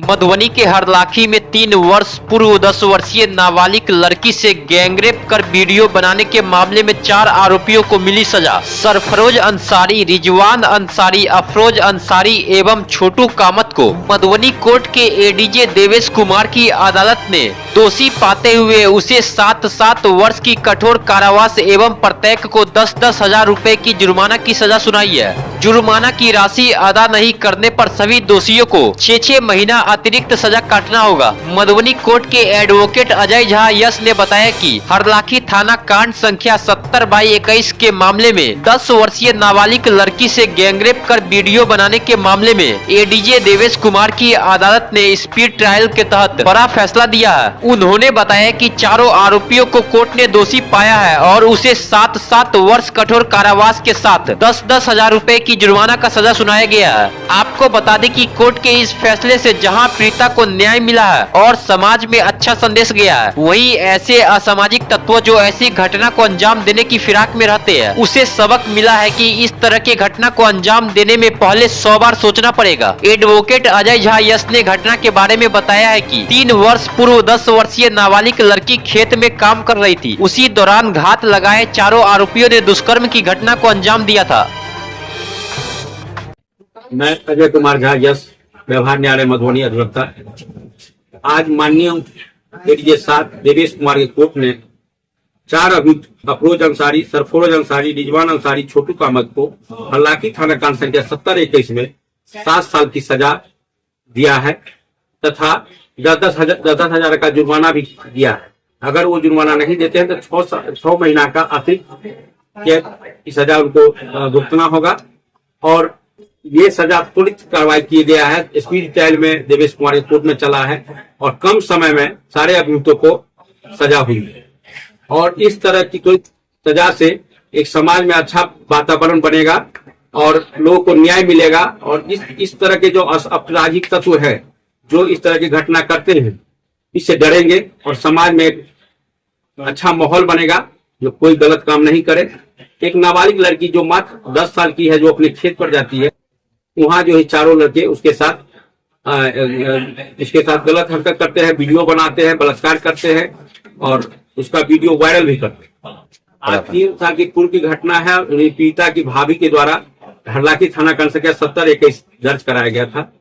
मधुबनी के हरलाखी में 3 वर्ष पूर्व 10 वर्षीय नाबालिग लड़की से गैंगरेप कर वीडियो बनाने के मामले में 4 आरोपियों को मिली सजा। सरफरोज अंसारी, रिजवान अंसारी, अफरोज अंसारी एवं छोटू कामत को मधुबनी कोर्ट के एडीजे देवेश कुमार की अदालत ने दोषी पाते हुए उसे 7 वर्ष की कठोर कारावास एवं प्रत्येक को 10 हजार रुपए की जुर्माना की सजा सुनाई है। जुर्माना की राशि अदा नहीं करने पर सभी दोषियों को 6 महीना अतिरिक्त सजा काटना होगा। मधुबनी कोर्ट के एडवोकेट अजय झा यश ने बताया कि हरलाखी थाना कांड संख्या 70/21 के मामले में 10 वर्षीय नाबालिग लड़की से गैंगरेप कर वीडियो बनाने के मामले में एडीजे देवेश कुमार की अदालत ने स्पीड ट्रायल के तहत बड़ा फैसला दिया है। उन्होंने बताया कि चारों आरोपियों को कोर्ट ने दोषी पाया है और उसे 7 वर्ष कठोर कारावास के साथ 10 हजार रुपए की जुर्माना का सजा सुनाया गया है। आपको बता दें कि कोर्ट के इस फैसले से जहां पीड़िता को न्याय मिला है और समाज में अच्छा संदेश गया है, वहीं ऐसे असामाजिक तत्व जो ऐसी घटना को अंजाम देने की फिराक में रहते हैं, उसे सबक मिला है कि इस तरह की घटना को अंजाम देने में पहले 100 बार सोचना पड़ेगा। एडवोकेट अजय झा यश ने घटना के बारे में बताया है कि 3 वर्ष पूर्व 10 वर्षीय नाबालिग लड़की खेत में काम कर रही थी। उसी दौरान घात लगाए चारों आरोपियों ने दुष्कर्म की घटना को अंजाम दिया था। मैं अजय कुमार झा यश, व्यवहार न्यायालय मधुबनी अधिवक्ता। आज माननीय एडीजे 7 देवेश कुमार के कोर्ट ने 4 अभियुक्त अफरोज अंसारी, सरफरोज अंसारी, रिजवान अंसारी, छोटू कामत को हरलाखी थाना कांड संख्या 70/21 में 7 साल की सजा दिया है तथा 10 हजार का जुर्माना भी दिया है। अगर वो जुर्माना नहीं देते हैं तो 6 महीना का अतिरिक्त की सजा उनको भुगतना होगा। और ये सजा त्वरित कार्रवाई किया गया है। स्पीड ट्रायल में देवेश कुमार के कोर्ट में चला है और कम समय में सारे अभियुक्तों को सजा हुई है। और इस तरह की त्वरित सजा से एक समाज में अच्छा वातावरण बनेगा और लोगों को न्याय मिलेगा। और इस तरह के जो आपराधिक तत्व है जो इस तरह की घटना करते हैं, इससे डरेंगे और समाज में एक अच्छा माहौल बनेगा, जो कोई गलत काम नहीं करे। एक नाबालिग लड़की जो मात्र 10 साल की है, जो अपने खेत पर जाती है, वहां जो है चारों लड़के इसके साथ गलत हरकत करते हैं, वीडियो बनाते हैं, बलात्कार करते हैं और उसका वीडियो वायरल भी करते हैं। आज 3 साल की पूर्व की घटना है। पीड़िता की भाभी के द्वारा हरलाखी थाना कांड संख्या 70/21 दर्ज कराया गया था।